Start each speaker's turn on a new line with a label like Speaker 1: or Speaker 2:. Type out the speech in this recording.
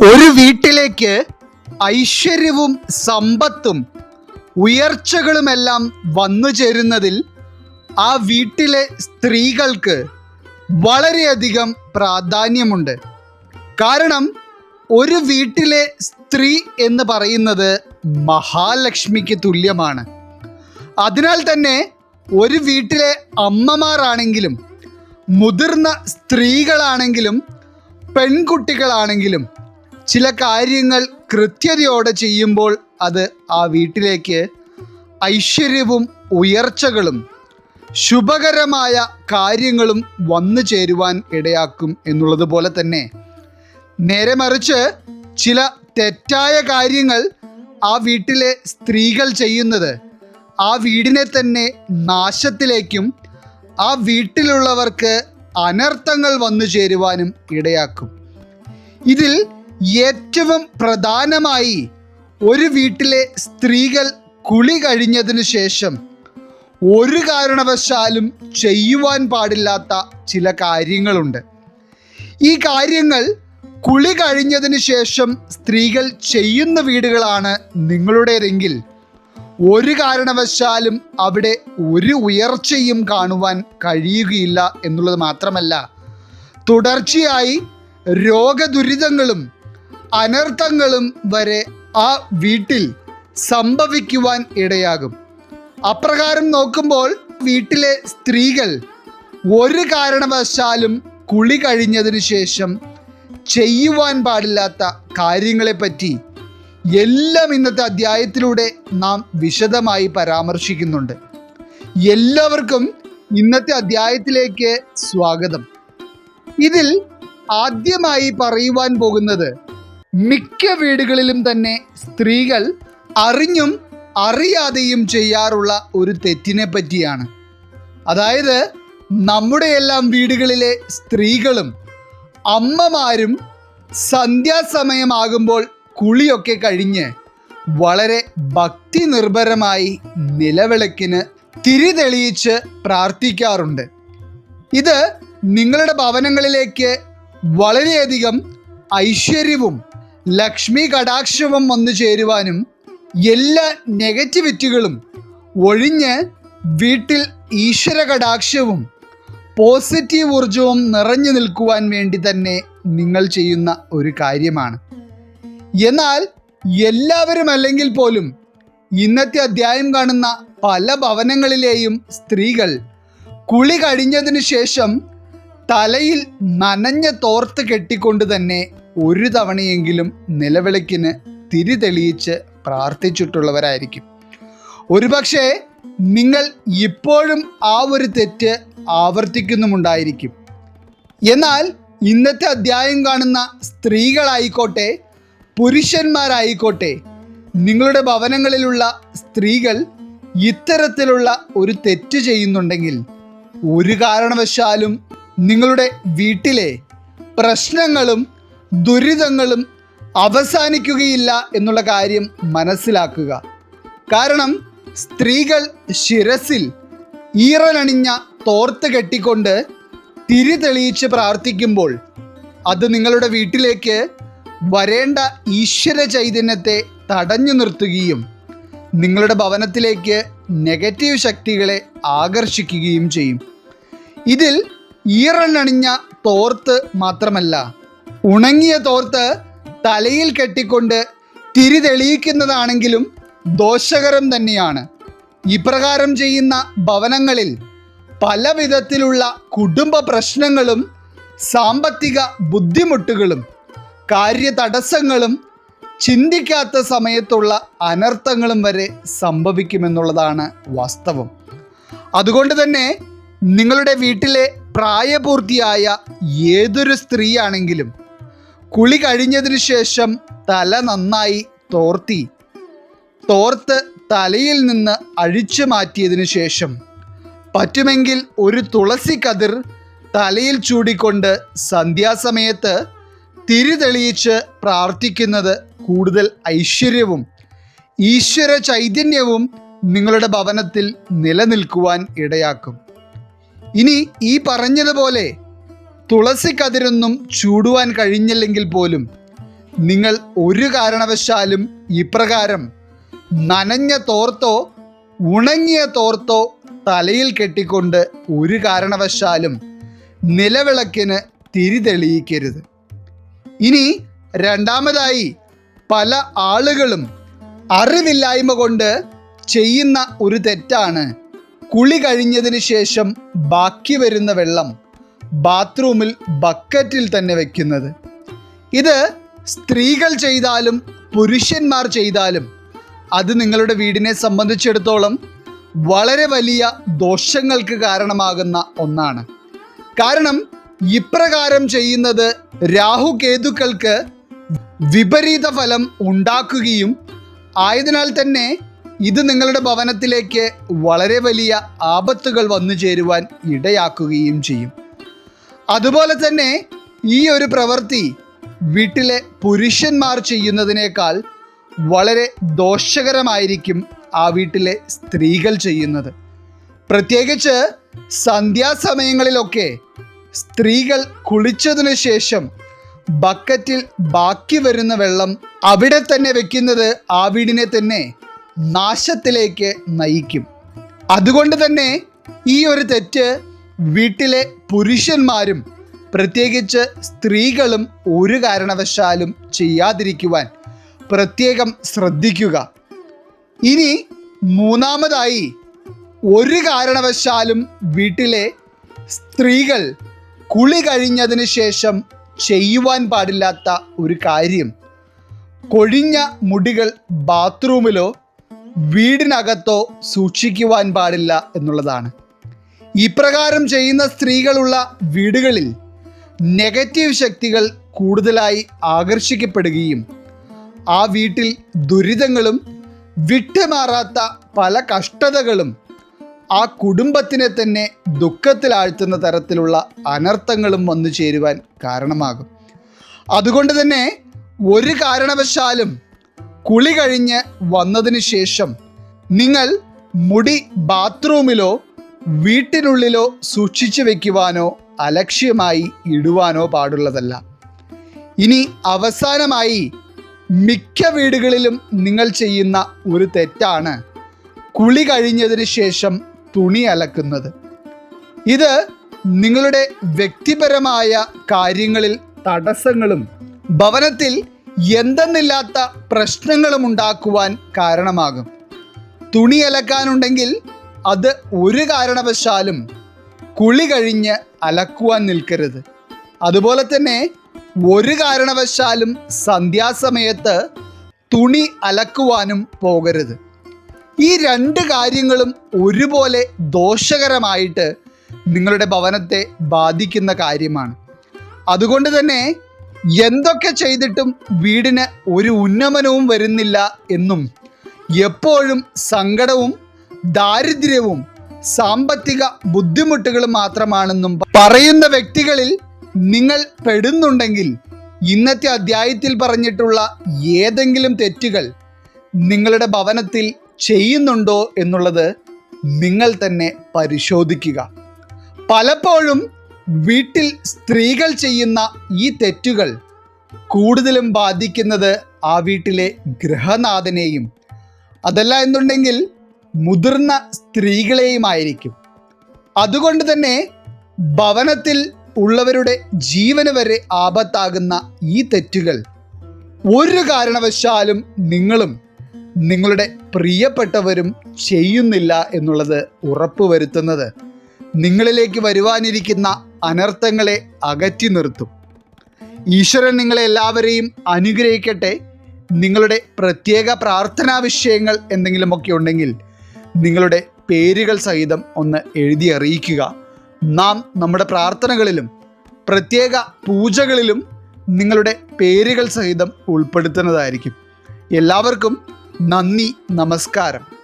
Speaker 1: ഒരു വീട്ടിലേക്ക് ഐശ്വര്യവും സമ്പത്തും ഉയർച്ചകളുമെല്ലാം വന്നു ചേരുന്നതിൽ ആ വീട്ടിലെ സ്ത്രീകൾക്ക് വളരെയധികം പ്രാധാന്യമുണ്ട്. കാരണം ഒരു വീട്ടിലെ സ്ത്രീ എന്ന് പറയുന്നത് മഹാലക്ഷ്മിക്ക് തുല്യമാണ്. അതിനാൽ തന്നെ ഒരു വീട്ടിലെ അമ്മമാരാണെങ്കിലും മുതിർന്ന സ്ത്രീകളാണെങ്കിലും പെൺകുട്ടികളാണെങ്കിലും ചില കാര്യങ്ങൾ കൃത്യതയോടെ ചെയ്യുമ്പോൾ അത് ആ വീട്ടിലേക്ക് ഐശ്വര്യവും ഉയർച്ചകളും ശുഭകരമായ കാര്യങ്ങളും വന്നു ചേരുവാൻ ഇടയാക്കും എന്നുള്ളതുപോലെ തന്നെ നേരെ മറിച്ച് ചില തെറ്റായ കാര്യങ്ങൾ ആ വീട്ടിലെ സ്ത്രീകൾ ചെയ്യുന്നത് ആ വീടിനെ തന്നെ നാശത്തിലേക്കും ആ വീട്ടിലുള്ളവർക്ക് അനർത്ഥങ്ങൾ വന്നു ചേരുവാനും ഇടയാക്കും. ഇതിൽ ഏറ്റവും പ്രധാനമായി ഒരു വീട്ടിലെ സ്ത്രീകൾ കുളി കഴിഞ്ഞതിന് ശേഷം ഒരു കാരണവശാലും ചെയ്യുവാൻ പാടില്ലാത്ത ചില കാര്യങ്ങളുണ്ട്. ഈ കാര്യങ്ങൾ കുളി കഴിഞ്ഞതിന് ശേഷം സ്ത്രീകൾ ചെയ്യുന്ന വീടുകളാണ് നിങ്ങളുടേതെങ്കിൽ ഒരു കാരണവശാലും അവിടെ ഒരു ഉയർച്ചയും കാണുവാൻ കഴിയുകയില്ല എന്നുള്ളത് മാത്രമല്ല, തുടർച്ചയായി രോഗദുരിതങ്ങളും അനർത്ഥങ്ങളും വരെ ആ വീട്ടിൽ സംഭവിക്കുവാൻ ഇടയാകും. അപ്രകാരം നോക്കുമ്പോൾ വീട്ടിലെ സ്ത്രീകൾ ഒരു കാരണവശാലും കുളി കഴിഞ്ഞതിന് ശേഷം ചെയ്യുവാൻ പാടില്ലാത്ത കാര്യങ്ങളെപ്പറ്റി എല്ലാം ഇന്നത്തെ അധ്യായത്തിലൂടെ നാം വിശദമായി പരാമർശിക്കുന്നുണ്ട്. എല്ലാവർക്കും ഇന്നത്തെ അധ്യായത്തിലേക്ക് സ്വാഗതം. ഇതിൽ ആദ്യമായി പറയുവാൻ പോകുന്നത് മിക്ക വീടുകളിലും തന്നെ സ്ത്രീകൾ അറിഞ്ഞും അറിയാതെയും ചെയ്യാറുള്ള ഒരു തെറ്റിനെ പറ്റിയാണ്. അതായത് നമ്മുടെ എല്ലാം വീടുകളിലെ സ്ത്രീകളും അമ്മമാരും സന്ധ്യാസമയമാകുമ്പോൾ കുളിയൊക്കെ കഴിഞ്ഞ് വളരെ ഭക്തി നിർഭരമായി നിലവിളക്കിന് തിരി തെളിയിച്ച് പ്രാർത്ഥിക്കാറുണ്ട്. ഇത് നിങ്ങളുടെ ഭവനങ്ങളിലേക്ക് വളരെയധികം ഐശ്വര്യവും ലക്ഷ്മി കടാക്ഷവും വന്നു ചേരുവാനും എല്ലാ നെഗറ്റിവിറ്റികളും ഒഴിഞ്ഞ് വീട്ടിൽ ഈശ്വര കടാക്ഷവും പോസിറ്റീവ് ഊർജവും നിറഞ്ഞു നിൽക്കുവാൻ വേണ്ടി തന്നെ നിങ്ങൾ ചെയ്യുന്ന ഒരു കാര്യമാണ്. എന്നാൽ എല്ലാവരും അല്ലെങ്കിൽ പോലും ഇന്നത്തെ അധ്യായം കാണുന്ന പല ഭവനങ്ങളിലെയും സ്ത്രീകൾ കുളി കഴിഞ്ഞതിന് ശേഷം തലയിൽ നനഞ്ഞ തോർത്ത് കെട്ടിക്കൊണ്ട് തന്നെ ഒരു തവണയെങ്കിലും നിലവിളക്കിന് തിരി തെളിയിച്ച് പ്രാർത്ഥിച്ചിട്ടുള്ളവരായിരിക്കും. ഒരുപക്ഷെ നിങ്ങൾ ഇപ്പോഴും ആ ഒരു തെറ്റ് ആവർത്തിക്കുന്നുമുണ്ടായിരിക്കും. എന്നാൽ ഇന്നത്തെ അധ്യായം കാണുന്ന സ്ത്രീകളായിക്കോട്ടെ പുരുഷന്മാരായിക്കോട്ടെ, നിങ്ങളുടെ ഭവനങ്ങളിലുള്ള സ്ത്രീകൾ ഇത്തരത്തിലുള്ള ഒരു തെറ്റ് ചെയ്യുന്നുണ്ടെങ്കിൽ ഒരു കാരണവശാലും നിങ്ങളുടെ വീട്ടിലെ പ്രശ്നങ്ങളും ദുരിതങ്ങളും അവസാനിക്കുകയില്ല എന്നുള്ള കാര്യം മനസ്സിലാക്കുക. കാരണം സ്ത്രീകൾ ശിരസിൽ ഈറനണിഞ്ഞ തോർത്ത് കെട്ടിക്കൊണ്ട് തിരി തെളിയിച്ച് പ്രാർത്ഥിക്കുമ്പോൾ അത് നിങ്ങളുടെ വീട്ടിലേക്ക് വരേണ്ട ഈശ്വര ചൈതന്യത്തെ തടഞ്ഞു നിർത്തുകയും നിങ്ങളുടെ ഭവനത്തിലേക്ക് നെഗറ്റീവ് ശക്തികളെ ആകർഷിക്കുകയും ചെയ്യും. ഇതിൽ ഈറനണിഞ്ഞ തോർത്ത് മാത്രമല്ല, ഉണങ്ങിയ തോർത്ത് തലയിൽ കെട്ടിക്കൊണ്ട് തിരി തെളിയിക്കുന്നതാണെങ്കിലും ദോഷകരം തന്നെയാണ്. ഇപ്രകാരം ചെയ്യുന്ന ഭവനങ്ങളിൽ പല വിധത്തിലുള്ള കുടുംബ പ്രശ്നങ്ങളും സാമ്പത്തിക ബുദ്ധിമുട്ടുകളും കാര്യതടസ്സങ്ങളും ചിന്തിക്കാത്ത സമയത്തുള്ള അനർത്ഥങ്ങളും വരെ സംഭവിക്കുമെന്നുള്ളതാണ് വാസ്തവം. അതുകൊണ്ട് തന്നെ നിങ്ങളുടെ വീട്ടിലെ പ്രായപൂർത്തിയായ ഏതൊരു സ്ത്രീയാണെങ്കിലും കുളി കഴിഞ്ഞതിന് ശേഷം തല നന്നായി തോർത്ത് തലയിൽ നിന്ന് അഴിച്ചു മാറ്റിയതിനു ശേഷം പറ്റുമെങ്കിൽ ഒരു തുളസി കതിർ തലയിൽ ചൂടിക്കൊണ്ട് സന്ധ്യാസമയത്ത് തിരി തെളിയിച്ച് പ്രാർത്ഥിക്കുന്നത് കൂടുതൽ ഐശ്വര്യവും ഈശ്വര ചൈതന്യവും നിങ്ങളുടെ ഭവനത്തിൽ നിലനിൽക്കുവാൻ ഇടയാക്കും. ഇനി ഈ പറഞ്ഞതുപോലെ തുളസി കതിരൊന്നും ചൂടുവാൻ കഴിഞ്ഞില്ലെങ്കിൽ പോലും നിങ്ങൾ ഒരു കാരണവശാലും ഇപ്രകാരം നനഞ്ഞ തോർത്തോ ഉണങ്ങിയ തോർത്തോ തലയിൽ കെട്ടിക്കൊണ്ട് ഒരു കാരണവശാലും നിലവിളക്കിന് തിരി തെളിയിക്കരുത്. ഇനി രണ്ടാമതായി, പല ആളുകളും അറിവില്ലായ്മ കൊണ്ട് ചെയ്യുന്ന ഒരു തെറ്റാണ് കുളി കഴിഞ്ഞതിന് ശേഷം ബാക്കി വരുന്ന വെള്ളം ബാത്റൂമിൽ ബക്കറ്റിൽ തന്നെ വെക്കുന്നത്. ഇത് സ്ത്രീകൾ ചെയ്താലും പുരുഷന്മാർ ചെയ്താലും അത് നിങ്ങളുടെ വീടിനെ സംബന്ധിച്ചിടത്തോളം വളരെ വലിയ ദോഷങ്ങൾക്ക് കാരണമാകുന്ന ഒന്നാണ്. കാരണം ഇപ്രകാരം ചെയ്യുന്നത് രാഹുകേതുക്കൾക്ക് വിപരീത ഫലം ഉണ്ടാക്കുകയും ആയതിനാൽ തന്നെ ഇത് നിങ്ങളുടെ ഭവനത്തിലേക്ക് വളരെ വലിയ ആപത്തുകൾ വന്നു ചേരുവാൻ ഇടയാക്കുകയും ചെയ്യും. അതുപോലെ തന്നെ ഈ ഒരു പ്രവൃത്തി വീട്ടിലെ പുരുഷന്മാർ ചെയ്യുന്നതിനേക്കാൾ വളരെ ദോഷകരമായിരിക്കും ആ വീട്ടിലെ സ്ത്രീകൾ ചെയ്യുന്നത്. പ്രത്യേകിച്ച് സന്ധ്യാസമയങ്ങളിലൊക്കെ സ്ത്രീകൾ കുളിച്ചതിനു ശേഷം ബക്കറ്റിൽ ബാക്കി വരുന്ന വെള്ളം അവിടെ തന്നെ വെക്കുന്നത് ആ വീടിനെ തന്നെ നാശത്തിലേക്ക് നയിക്കും. അതുകൊണ്ട് തന്നെ ഈ ഒരു തെറ്റ് വീട്ടിലെ പുരുഷന്മാരും പ്രത്യേകിച്ച് സ്ത്രീകളും ഒരു കാരണവശാലും ചെയ്യാതിരിക്കുവാൻ പ്രത്യേകം ശ്രദ്ധിക്കുക. ഇനി മൂന്നാമതായി, ഒരു കാരണവശാലും വീട്ടിലെ സ്ത്രീകൾ കുളി കഴിഞ്ഞതിന് ശേഷം ചെയ്യുവാൻ പാടില്ലാത്ത ഒരു കാര്യം, കൊഴിഞ്ഞ മുടികൾ ബാത്റൂമിലോ വീടിനകത്തോ സൂക്ഷിക്കുവാൻ പാടില്ല എന്നുള്ളതാണ്. ഇപ്രകാരം ചെയ്യുന്ന സ്ത്രീകളുള്ള വീടുകളിൽ നെഗറ്റീവ് ശക്തികൾ കൂടുതലായി ആകർഷിക്കപ്പെടുകയും ആ വീട്ടിൽ ദുരിതങ്ങളും വിട്ടുമാറാത്ത പല കഷ്ടതകളും ആ കുടുംബത്തിനെ തന്നെ ദുഃഖത്തിലാഴ്ത്തുന്ന തരത്തിലുള്ള അനർത്ഥങ്ങളും വന്നു ചേരുവാൻ കാരണമാകും. അതുകൊണ്ട് തന്നെ ഒരു കാരണവശാലും കുളി കഴിഞ്ഞ് വന്നതിന് ശേഷം നിങ്ങൾ മുടി ബാത്റൂമിലോ വീട്ടിനുള്ളിലോ സൂക്ഷിച്ചു വയ്ക്കുവാനോ അലക്ഷ്യമായി ഇടുവാനോ പാടുള്ളതല്ല. ഇനി അവസാനമായി, മിക്ക വീടുകളിലും നിങ്ങൾ ചെയ്യുന്ന ഒരു തെറ്റാണ് കുളി കഴിഞ്ഞതിന് ശേഷം തുണി അലക്കുന്നത്. ഇത് നിങ്ങളുടെ വ്യക്തിപരമായ കാര്യങ്ങളിൽ തടസ്സങ്ങളും ഭവനത്തിൽ എന്തെന്നില്ലാത്ത പ്രശ്നങ്ങളും ഉണ്ടാക്കുവാൻ കാരണമാകും. തുണി അലക്കാനുണ്ടെങ്കിൽ അത് ഒരു കാരണവശാലും കുളി കഴിഞ്ഞ് അലക്കുവാൻ നിൽക്കരുത്. അതുപോലെ തന്നെ ഒരു കാരണവശാലും സന്ധ്യാസമയത്ത് തുണി അലക്കുവാനും പോകരുത്. ഈ രണ്ട് കാര്യങ്ങളും ഒരുപോലെ ദോഷകരമായിട്ട് നിങ്ങളുടെ ഭവനത്തെ ബാധിക്കുന്ന കാര്യമാണ്. അതുകൊണ്ട് തന്നെ എന്തൊക്കെ ചെയ്തിട്ടും വീടിന് ഒരു ഉന്നമനവും വരുന്നില്ല എന്നും എപ്പോഴും സങ്കടവും ദാരിദ്ര്യവും സാമ്പത്തിക ബുദ്ധിമുട്ടുകളും മാത്രമാണെന്നും പറയുന്ന വ്യക്തികളിൽ നിങ്ങൾ പെടുന്നുണ്ടെങ്കിൽ ഇന്നത്തെ അധ്യായത്തിൽ പറഞ്ഞിട്ടുള്ള ഏതെങ്കിലും തെറ്റുകൾ നിങ്ങളുടെ ഭവനത്തിൽ ചെയ്യുന്നുണ്ടോ എന്നുള്ളത് നിങ്ങൾ തന്നെ പരിശോധിക്കുക. പലപ്പോഴും വീട്ടിൽ സ്ത്രീകൾ ചെയ്യുന്ന ഈ തെറ്റുകൾ കൂടുതലും ബാധിക്കുന്നത് ആ വീട്ടിലെ ഗൃഹനാഥനെയും അതല്ല എന്നുണ്ടെങ്കിൽ മുതിർന്ന സ്ത്രീകളെയുമായിരിക്കും. അതുകൊണ്ട് തന്നെ ഭവനത്തിൽ ഉള്ളവരുടെ ജീവന് വരെ ആപത്താകുന്ന ഈ തെറ്റുകൾ ഒരു കാരണവശാലും നിങ്ങളും നിങ്ങളുടെ പ്രിയപ്പെട്ടവരും ചെയ്യുന്നില്ല എന്നുള്ളത് ഉറപ്പുവരുത്തുന്നത് നിങ്ങളിലേക്ക് വരുവാനിരിക്കുന്ന അനർത്ഥങ്ങളെ അകറ്റി നിർത്തും. ഈശ്വരൻ നിങ്ങളെ എല്ലാവരെയും അനുഗ്രഹിക്കട്ടെ. നിങ്ങളുടെ പ്രത്യേക പ്രാർത്ഥനാ വിഷയങ്ങൾ എന്തെങ്കിലുമൊക്കെ ഉണ്ടെങ്കിൽ നിങ്ങളുടെ പേരുകൾ സഹിതം ഒന്ന് എഴുതി അറിയിക്കുക. നാം നമ്മുടെ പ്രാർത്ഥനകളിലും പ്രത്യേക പൂജകളിലും നിങ്ങളുടെ പേരുകൾ സഹിതം ഉൾപ്പെടുത്തുന്നതായിരിക്കും. എല്ലാവർക്കും നന്ദി, നമസ്കാരം.